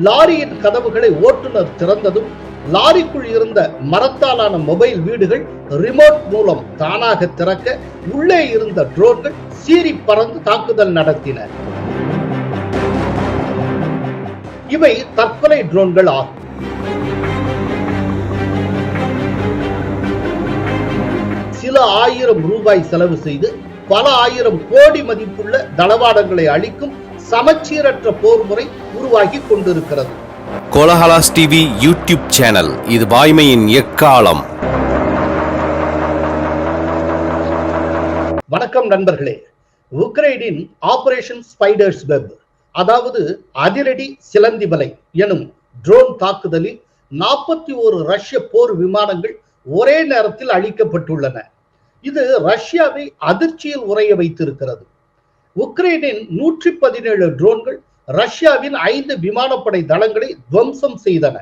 லாரியின் கதவுகளை ஓட்டுநர் திறந்ததும் லாரிக்குள் இருந்த மரத்தாலான மொபைல் வீடுகள் ரிமோட் மூலம் தானாக திறக்க உள்ளே இருந்த ட்ரோன்கள் சீறி பறந்து தாக்குதல் நடத்தின. இவை தற்கொலை ட்ரோன்கள் ஆகும். சில ஆயிரம் ரூபாய் செலவு செய்து பல ஆயிரம் கோடி மதிப்புள்ள தளவாடங்களை அளிக்கும் சமச்சீரற்ற போர் முறை உருவாகி கொண்டிருக்கிறது. கோலஹலாஸ் டிவி யூடியூப் சேனல், இது வாய்மையின் எக்காலம். வணக்கம் நண்பர்களே. உக்ரைனின் ஆபரேஷன் ஸ்பைடர்ஸ் வெப், அதாவது அதிரடி சிலந்தி வலை எனும் ட்ரோன் தாக்குதலில் 41 ரஷ்ய போர் விமானங்கள் ஒரே நேரத்தில் அழிக்கப்பட்டுள்ளன. இது ரஷ்யாவை அதிர்ச்சியில் உறைய வைத்திருக்கிறது. உக்ரைனின் 117 ட்ரோன்கள் ரஷ்யாவின் 5 விமானப்படை தளங்களை துவம்சம் செய்தன.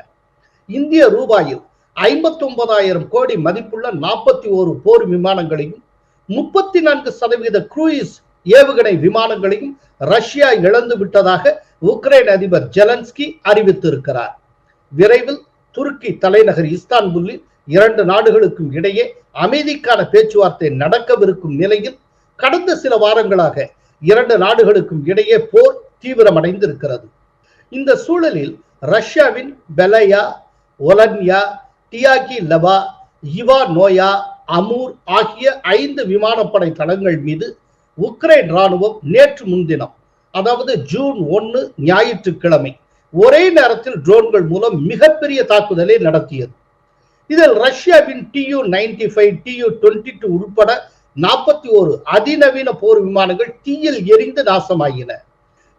இந்திய ரூபாயில் 59,000 கோடி மதிப்புள்ள 41 போர் விமானங்களையும் 34% குரூயிஸ் ஏவுகணை விமானங்களையும் ரஷ்யா இழந்து விட்டதாக உக்ரைன் அதிபர் ஜெலன்ஸ்கி அறிவித்திருக்கிறார். விரைவில் துருக்கி தலைநகர் இஸ்தான்புல்லில் 2 நாடுகளுக்கும் இடையே அமைதிக்கான பேச்சுவார்த்தை நடக்கவிருக்கும் நிலையில் கடந்த சில வாரங்களாக 2 நாடுகளுக்கும் இடையே போர் தீவிரமடைந்திருக்கிறது. இந்த சூழலில் ரஷ்யாவின் பெலயா, ஒலன்யா, டியாகி லவா, இவானோயா, அமூர் ஆகிய 5 விமானப்படை தளங்கள் மீது உக்ரைன் ராணுவம் நேற்று முன்தினம், அதாவது ஜூன் 1 ஞாயிற்றுக்கிழமை ஒரே நேரத்தில் ட்ரோன்கள் மூலம் மிகப்பெரிய தாக்குதலை நடத்தியது. இதில் ரஷ்யாவின் Tu-95, Tu-22 உட்பட 41 அதிநவீன போர் விமானங்கள் தீயில் எரிந்து நாசமாகின.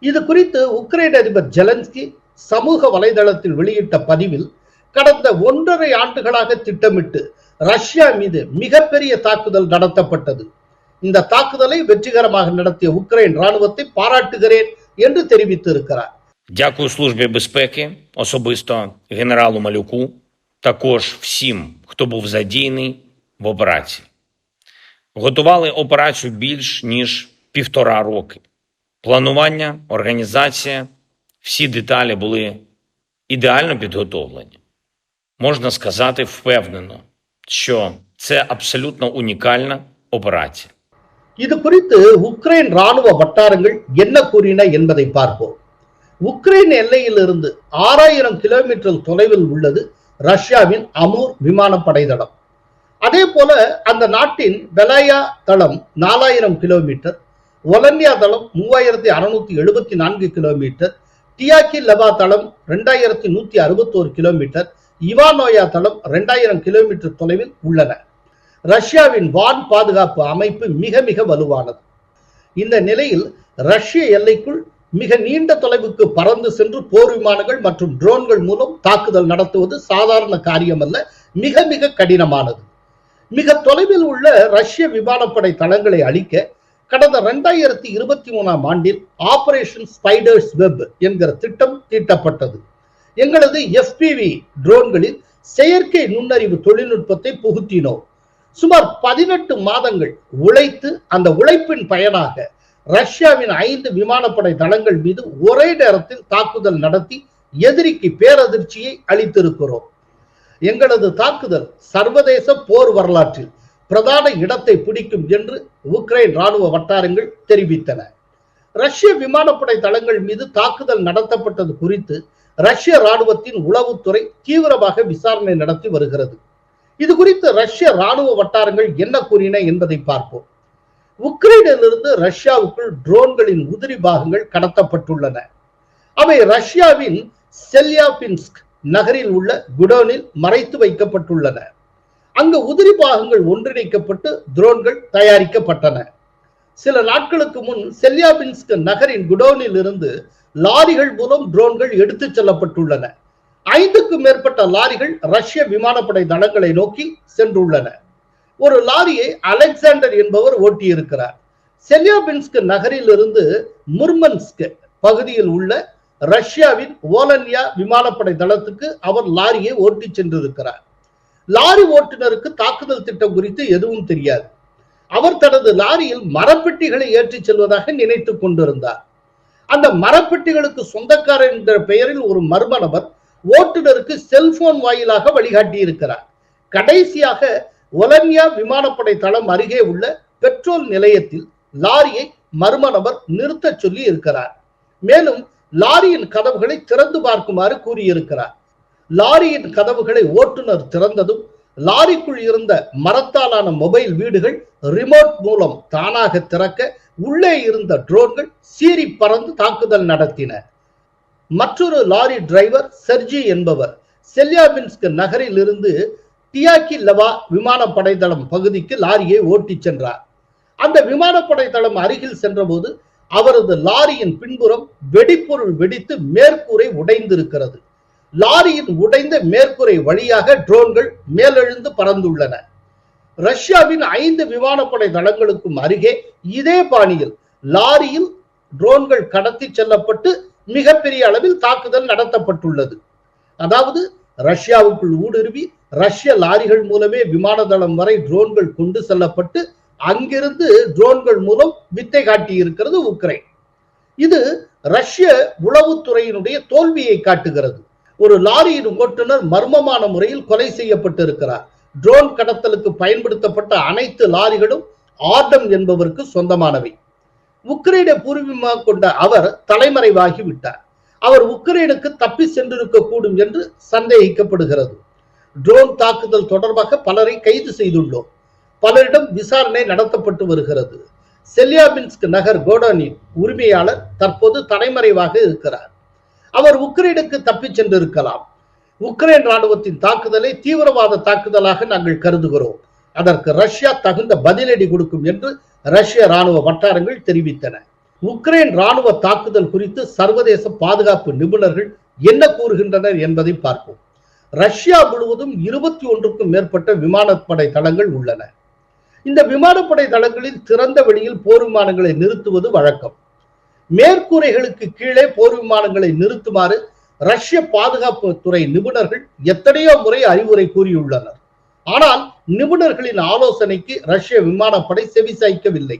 இது குறித்து உக்ரைன் அதிபர் ஜெலன்ஸ்கி சமூக வலைதளத்தில் வெளியிட்ட பதிவில், கடந்த 1.5 ஆண்டுகளாக திட்டமிட்டு ரஷ்யா மீது மிகப்பெரிய தாக்குதல் நடத்தப்பட்டது. இந்த தாக்குதலை வெற்றிகரமாக நடத்திய உக்ரைன் ராணுவத்தை பாராட்டுகிறேன் என்று தெரிவித்திருக்கிறார். Дякую службі безпеки, особисто генералу Малюку, також всім, хто був задіяний в операції. Готували операцію більш ніж 1,5 роки. Планування, організація, всі деталі були ідеально підготовлені. Можна сказати впевнено, що це абсолютно унікальна операція. இது குறித்து உக்ரைன் ராணுவ வட்டாரங்கள் என்ன கூறின என்பதை பார்ப்போம். உக்ரைன் எல்லையிலிருந்து 6000 கிலோமீட்டர் தொலைவில் உள்ளது ரஷ்யாவின் அமூர் விமானப்படை தளம். அதே போல அந்த நாட்டின் பெலாயா தளம் 4000 கிலோமீட்டர், ஒலன்யா தளம் 3674 கிலோமீட்டர், டியாகி லவா தளம் 2161 கிலோமீட்டர், இவானோயா தளம் 2000 கிலோமீட்டர் தொலைவில் உள்ளன. ரஷ்யாவின் வான் பாதுகாப்பு அமைப்பு மிக மிக வலுவானது. இந்த நிலையில் ரஷ்ய எல்லைக்குள் மிக நீண்ட தொலைவுக்கு பறந்து சென்று போர் விமானங்கள் மற்றும் ட்ரோன்கள் மூலம் தாக்குதல் நடத்துவது சாதாரண காரியம் அல்ல, மிக மிக கடினமானது. மிக தொலைவில் உள்ள ரஷ்ய விமானப்படை தளங்களை அழிக்க கடந்த 2023 ஆண்டில் ஆபரேஷன் ஸ்பைடர்ஸ் வெப் என்கிற திட்டம் தீட்டப்பட்டது. எங்களது FPV ட்ரோன்களில் செயற்கை நுண்ணறிவு தொழில்நுட்பத்தை புகுத்தினோம். சுமார் 18 மாதங்கள் உழைத்து அந்த உழைப்பின் பயனாக ரஷ்யாவின் 5 விமானப்படை தளங்கள் மீது ஒரே நேரத்தில் தாக்குதல் நடத்தி எதிரிக்கு பேரதிர்ச்சியை அளித்திருக்கிறோம். எங்களது தாக்குதல் சர்வதேச போர் வரலாற்றில் பிரதான இடத்தை பிடிக்கும் என்று உக்ரைன் ராணுவ வட்டாரங்கள் தெரிவித்தன. ரஷ்ய விமானப்படை தளங்கள் மீது தாக்குதல் நடத்தப்பட்டது குறித்து ரஷ்ய ராணுவத்தின் உளவுத்துறை தீவிரமாக விசாரணை நடத்தி வருகிறது. இது குறித்து ரஷ்ய ராணுவ வட்டாரங்கள் என்ன கூறின என்பதை பார்ப்போம். உக்ரைனிலிருந்து ரஷ்யாவுக்குள் ட்ரோன்களின் உதிரி பாகங்கள் கடத்தப்பட்டுள்ளன. அவை ரஷ்யாவின் செல்யாபின்ஸ்க் நகரில் உள்ள குடோனில் மறைத்து வைக்கப்பட்டுள்ளன. அங்கு உதிரி பாகங்கள் ஒன்றிணைக்கப்பட்டு ட்ரோன்கள் தயாரிக்கப்பட்டன. சில நாட்களுக்கு முன் செல்யாபின்ஸ்க் நகரின் குடோனில் இருந்து லாரிகள் மூலம் ட்ரோன்கள் எடுத்துச் செல்லப்பட்டுள்ளன. 5க்கும் மேற்பட்ட லாரிகள் ரஷ்ய விமானப்படை தளங்களை நோக்கி சென்றுள்ளன. ஒரு லாரியை அலெக்சாண்டர் என்பவர் ஓட்டியிருக்கிறார். செல்யாபின்ஸ்க் நகரில் இருந்து முர்மன்ஸ்க் பகுதியில் உள்ள ரஷ்யாவின் ஓலன்யா விமானப்படை தளத்துக்கு அவர் லாரியை ஓட்டி சென்றிருக்கிறார். லாரி ஓட்டுநருக்கு தாக்குதல் திட்டம் குறித்து எதுவும் தெரியாது. அவர் தனது லாரியில் மரப்பெட்டிகளை ஏற்றிச் செல்வதாக நினைத்துக் கொண்டிருந்தார். அந்த மரப்பெட்டிகளுக்கு சொந்தக்காரர் என்ற பெயரில் ஒரு மர்ம நபர் ஓட்டுநருக்கு செல்போன் வாயிலாக வழிகாட்டி இருக்கிறார். கடைசியாக ஒலன்யா விமானப்படை தளம் அருகே உள்ள பெட்ரோல் நிலையத்தில் லாரியை மர்ம நபர் நிறுத்த சொல்லி இருக்கிறார். மேலும் லாரியின் கதவுகளை திறந்து பார்க்குமாறு கூறியிருக்கிறார். லாரியின் கதவுகளை ஓட்டுநர் திறந்ததும் லாரிக்குள் இருந்த மரத்தாலான மொபைல் வீடுகள் ரிமோட் மூலம் தானாக திறக்க உள்ளே இருந்த ட்ரோன்கள் சீறி பறந்து தாக்குதல் நடத்தின. மற்றொரு லாரி டிரைவர் செர்ஜி என்பவர் செல்யாபின்ஸ்க் நகரில் இருந்து டியாக்கி லவா விமானப்படை தளம் பகுதிக்கு லாரியை ஓட்டிச் சென்றார். அந்த விமானப்படை தளம் அருகில் சென்றபோது அவரது லாரியின் பின்புறம் வெடிப்பொருள் வெடித்து மேற்கூரை உடைந்திருக்கிறது. லாரியின் உடைந்த மேற்கூரை வழியாக ட்ரோன்கள் மேலெழுந்து பறந்துள்ளன. ரஷ்யாவின் 5 விமானப்படை தளங்களுக்கும் அருகே இதே பாணியில் லாரியில் ட்ரோன்கள் கடத்தி செல்லப்பட்டு மிகப்பெரிய அளவில் தாக்குதல் நடத்தப்பட்டுள்ளது. அதாவது ரஷ்யாவுக்குள் ஊடுருவி ரஷ்ய லாரிகள் மூலமே விமான தளம் வரை ட்ரோன்கள் கொண்டு செல்லப்பட்டு அங்கிருந்து ட்ரோன்கள் மூலம் வித்தை காட்டி இருக்கிறது உக்ரைன். இது ரஷ்ய உளவுத்துறையினுடைய தோல்வியை காட்டுகிறது. ஒரு லாரியின் ஓட்டுநர் மர்மமான முறையில் கொலை செய்யப்பட்டிருக்கிறார். ட்ரோன் கடத்தலுக்கு பயன்படுத்தப்பட்ட அனைத்து லாரிகளும் ஆர்டம் என்பவருக்கு சொந்தமானவை. உக்ரைனை பூர்வீகமாக கொண்ட அவர் தலைமறைவாகி விட்டார். அவர் உக்ரைனுக்கு தப்பி சென்றிருக்க கூடும் என்று சந்தேகிக்கப்படுகிறது. ட்ரோன் தாக்குதல் தொடர்பாக பலரை கைது செய்துள்ளோம். பலரிடம் விசாரணை நடத்தப்பட்டு வருகிறது. செல்யாபின்ஸ்க் நகர் கோடானின் உரிமையாளர் தற்போது தலைமறைவாக இருக்கிறார். அவர் உக்ரைனுக்கு தப்பி சென்றிருக்கலாம். உக்ரைன் ராணுவத்தின் தாக்குதலை தீவிரவாத தாக்குதலாக நாங்கள் கருதுகிறோம். அதற்கு ரஷ்யா தகுந்த பதிலடி கொடுக்கும் என்று ரஷ்ய ராணுவ வட்டாரங்கள் தெரிவித்தன. உக்ரைன் ராணுவ தாக்குதல் குறித்து சர்வதேச பாதுகாப்பு நிபுணர்கள் என்ன கூறுகின்றனர் என்பதை பார்ப்போம். ரஷ்யா முழுவதும் 21க்கும் மேற்பட்ட விமானப்படை தளங்கள் உள்ளன. இந்த விமானப்படை தளங்களில் திறந்த வெளியில் போர் விமானங்களை நிறுத்துவது வழக்கம். மேற்கூரைகளுக்கு கீழே போர் விமானங்களை நிறுத்துமாறு ரஷ்ய பாதுகாப்பு துறை நிபுணர்கள் எத்தனையோ முறை அறிவுரை கூறியுள்ளனர். ஆனால் நிபுணர்களின் ஆலோசனைக்கு ரஷ்ய விமானப்படை செவிசாய்க்கவில்லை.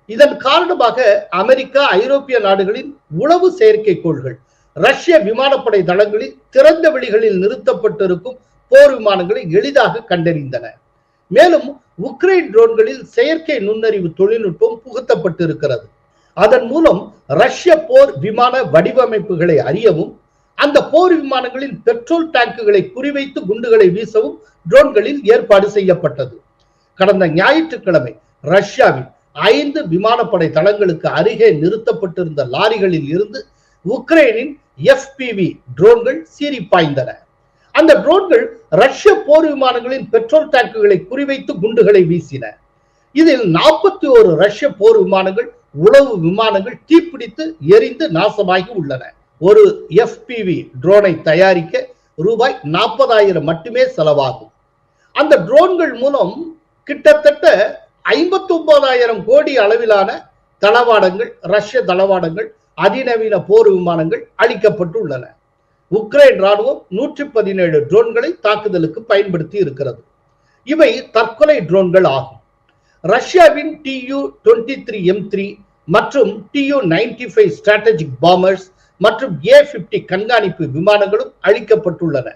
இதன் காரணமாக அமெரிக்கா, ஐரோப்பிய நாடுகளின் உளவு செயற்கைக்கோள்கள் ரஷ்ய விமானப்படை தளங்களில் திறந்த வெளிகளில் நிறுத்தப்பட்டிருக்கும் போர் விமானங்களை எளிதாக கண்டறிந்தன. மேலும் உக்ரைன் ட்ரோன்களில் செயற்கை நுண்ணறிவு தொழில்நுட்பம் புகுத்தப்பட்டிருக்கிறது. அதன் மூலம் ரஷ்ய போர் விமான வடிவமைப்புகளை அறியவும் அந்த போர் விமானங்களின் பெட்ரோல் டேங்குகளை குறிவைத்து குண்டுகளை வீசவும் ட்ரோன்களில் ஏற்பாடு செய்யப்பட்டது. கடந்த ஞாயிற்றுக்கிழமை ரஷ்யாவின் 5 விமானப்படை தளங்களுக்கு அருகே நிறுத்தப்பட்டிருந்த லாரிகளில் இருந்து உக்ரைனின் FPV ட்ரோன்கள் சீறி பாய்ந்தன. அந்த ட்ரோன்கள் ரஷ்ய போர் விமானங்களின் பெட்ரோல் டேங்குகளை குறிவைத்து குண்டுகளை வீசின. இதில் 41 ரஷ்ய போர் விமானங்கள், உளவு விமானங்கள் தீப்பிடித்து எரிந்து நாசமாகி உள்ளன. ஒரு FPV ட்ரோனை தயாரிக்க ரூபாய் 40,000 மட்டுமே செலவாகும். அந்த ட்ரோன்கள் மூலம் கிட்டத்தட்ட 59,000 கோடி அளவிலான தளவாடங்கள், ரஷ்ய தளவாடங்கள், அதிநவீன போர் விமானங்கள் அளிக்கப்பட்டுள்ளன. உக்ரைன் ராணுவம் 117 ட்ரோன்களை தாக்குதலுக்கு பயன்படுத்தி இருக்கிறது. இவை தற்கொலை ட்ரோன்கள் ஆகும். ரஷ்யாவின் Tu-23M3 மற்றும் Tu-95 ஸ்ட்ராட்டஜிக் பாம்பர்ஸ் மற்றும் A-50 கண்காணிப்பு விமானங்களும் அளிக்கப்பட்டுள்ளன.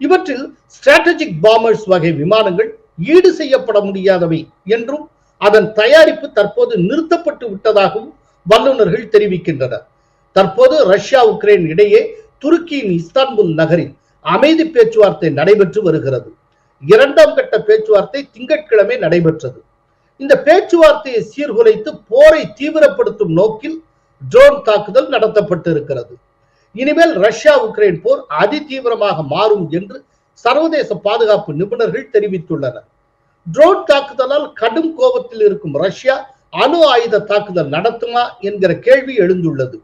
இவற்றில் ஸ்ட்ராட்டஜிக் பாம்பர்ஸ் வகை விமானங்கள் ஈடு செய்யப்பட முடியாதவை என்றும் அதன் தயாரிப்பு தற்போது நிறுத்தப்பட்டு விட்டதாகவும் வல்லுநர்கள் தெரிவிக்கின்றனர். தற்போது ரஷ்யா உக்ரைன் இடையே துருக்கியின் இஸ்தான்புல் நகரில் அமைதி பேச்சுவார்த்தை நடைபெற்று வருகிறது. 2ஆம் கட்ட பேச்சுவார்த்தை திங்கட்கிழமை நடைபெற்றது. இந்த பேச்சுவார்த்தையை சீர்குலைத்து போரை தீவிரப்படுத்தும் நோக்கில் ட்ரோன் தாக்குதல் நடத்தப்பட்டிருக்கிறது. இனிமேல் ரஷ்யா உக்ரைன் போர் அதிதீவிரமாக மாறும் என்று சர்வதேச பாதுகாப்பு நிபுணர்கள் தெரிவித்துள்ளனர். ட்ரோன் தாக்குதலால் கடும் கோபத்தில் இருக்கும் ரஷ்யா அணு ஆயுத தாக்குதல் நடத்துமா என்கிற கேள்வி எழுந்துள்ளது.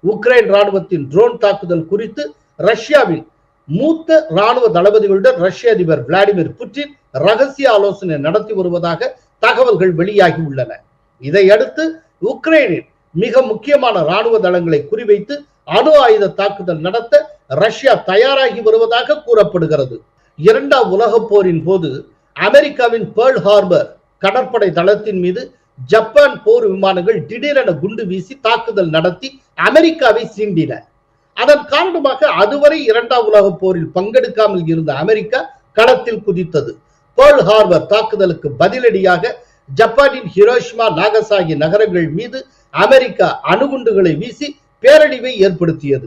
உக்ரைன் ராணுவத்தின் ட்ரோன் தாக்குதல் குறித்து ரஷ்யாவின் மூத்த ராணுவ தளபதிகளுடன் ரஷ்ய அதிபர் விளாடிமிர் புட்டின் ரகசிய ஆலோசனை நடத்தி வருவதாக தகவல்கள் வெளியாகி உள்ளன. இதையடுத்து உக்ரைனின் மிக முக்கியமான ராணுவ தளங்களை குறிவைத்து அணு ஆயுத தாக்குதல் நடத்த ரஷ்யா தயாராகி வருவதாக கூறப்படுகிறது. 2ஆம் உலகப் போரின் போது அமெரிக்காவின் பேர்ல் ஹார்பர் கடற்படை தளத்தின் மீது ஜப்பான் போர் விமானங்கள் திடீரென குண்டு வீசி தாக்குதல் நடத்தி அமெரிக்காவை சீண்டின. அதன் காரணமாக அதுவரை இரண்டாம் உலக போரில் பங்கெடுக்காமல் இருந்த அமெரிக்கா களத்தில் குதித்தது. பேர்ல் ஹார்பர் தாக்குதலுக்கு பதிலடியாக ஜப்பானின் ஹிரோஷிமா, நாகசாகி நகரங்கள் மீது அமெரிக்கா அணுகுண்டுகளை வீசி பேரழிவை ஏற்படுத்தியது.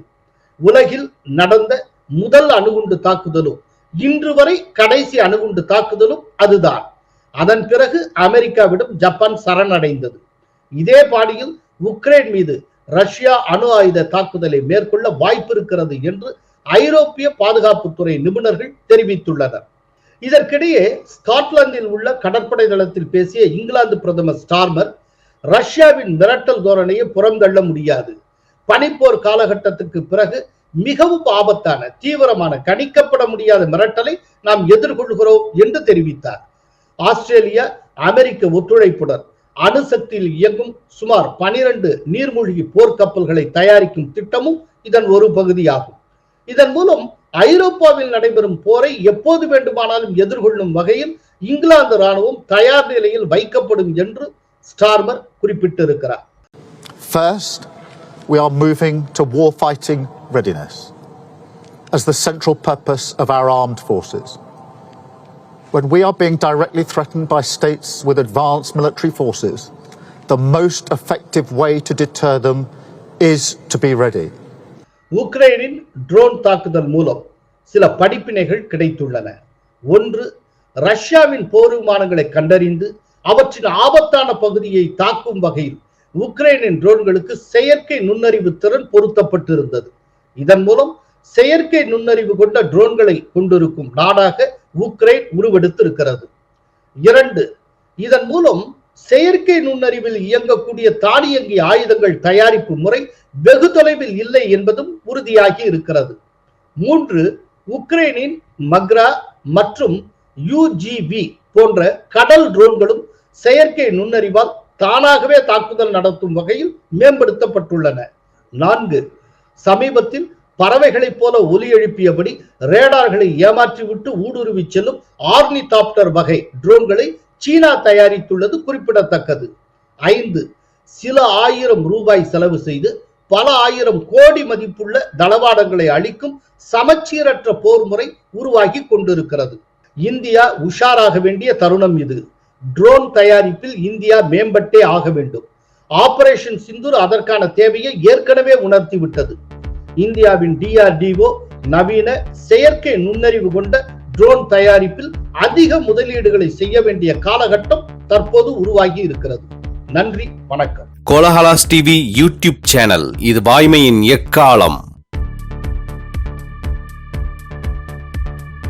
உலகில் நடந்த முதல் அணுகுண்டு தாக்குதலும் இன்று வரை கடைசி அணுகுண்டு தாக்குதலும் அதுதான். அதன் பிறகு அமெரிக்காவிடம் ஜப்பான் சரணடைந்தது. இதே பாணியில் உக்ரைன் மீது ரஷ்யா அணு ஆயுத தாக்குதலை மேற்கொள்ள வாய்ப்பு இருக்கிறது என்று ஐரோப்பிய பாதுகாப்புத்துறை நிபுணர்கள் தெரிவித்துள்ளனர். இதற்கிடையே ஸ்காட்லாந்தில் உள்ள கடற்படை தளத்தில் பேசிய இங்கிலாந்து பிரதமர் ஸ்டார்மர், ரஷ்யாவின் மிரட்டல் தோரணையை புறந்தள்ள முடியாது, பனிப்போர் காலகட்டத்துக்கு பிறகு மிகவும் ஆபத்தான, தீவிரமான, கணிக்கப்பட முடியாத மிரட்டலை நாம் எதிர்கொள்கிறோம் என்று தெரிவித்தார். ஆஸ்திரேலியா அமெரிக்க ஒத்துழைப்புடன் அணுசக்தியில் இயங்கும் சுமார் 12 நீர்மூழ்கி போர்க்கப்பல்களை தயாரிக்கும் திட்டமும் இதன் ஒரு பகுதியாகும். இதன் மூலம் ஐரோப்பாவில் நடைபெறும் போரை எப்போது வேண்டுமானாலும் எதிர்கொள்ளும் வகையில் இங்கிலாந்து ராணுவம் தயார் நிலையில் வைக்கப்படும் என்று ஸ்டார்மர் குறிப்பிட்டிருக்கிறார். First, we are moving to war-fighting readiness as the central purpose of our armed forces. When we are being directly threatened by states with advanced military forces, the most effective way to deter them is to be ready. உக்ரைனின் drone தாக்குதல் மூலம் சில படிப்பினைகள் கிடைத்துள்ளன. ஒன்று, ரஷ்யாவின் போர் விமானங்களை கண்டறிந்து அவற்றின் ஆபத்தான பகுதியை தாக்கும் வகையில் உக்ரைனின் ட்ரோன்களுக்கு செயற்கை நுண்ணறிவு திறன் பொருத்தப்பட்டிருந்தது. இதன் மூலம் செயற்கை நுண்ணறிவு கொண்ட ட்ரோன்களை கொண்டிருக்கும் நாடாக உக்ரைன் உருவெடுத்திருக்கிறது. 2, இதன் மூலம் செயற்கை நுண்ணறிவில் இயங்கக்கூடிய தானியங்கி ஆயுதங்கள் தயாரிப்பு முறை வெகு தொலைவில் இல்லை என்பதும் உறுதியாகி இருக்கிறது. 3, உக்ரைனின் மக்ரா மற்றும் UGV போன்ற கடல் ட்ரோன்களும் செயற்கை நுண்ணறிவால் தானாகவே தாக்குதல் நடத்தும் வகையில் மேம்படுத்தப்பட்டுள்ளன. 4, சமீபத்தில் பறவைகளைப் போல ஒலி எழுப்பியபடி ரேடார்களை ஏமாற்றிவிட்டு ஊடுருவி செல்லும் ஆர்னிதாப்டர் வகை ட்ரோன்களை சீனா தயாரித்துள்ளது குறிப்பிடத்தக்கது. 5, சில ஆயிரம் ரூபாய் செலவு செய்து பல ஆயிரம் கோடி மதிப்புள்ள தளவாடங்களை அளிக்கும் சமச்சீரற்ற போர் முறை உருவாகி கொண்டிருக்கிறது. இந்தியா உஷாராக வேண்டிய தருணம் இது. ட்ரோன் தயாரிப்பில் இந்தியா மேம்பட்டே ஆக வேண்டும். ஆபரேஷன் சிந்தூர் அதற்கான தேவையை ஏற்கனவே உணர்த்திவிட்டது. இந்தியாவின் DRDO நவீன செயற்கை நுண்ணறிவு கொண்ட ட்ரோன் தயாரிப்பில் அதிக முதலீடுகளை செய்ய வேண்டிய காலகட்டம் தற்போது உருவாகி இருக்கிறது. நன்றி, வணக்கம். கோலஹலாஸ் டிவி யூடியூப் சேனல், இது வாய்மையின் எக்காலம்.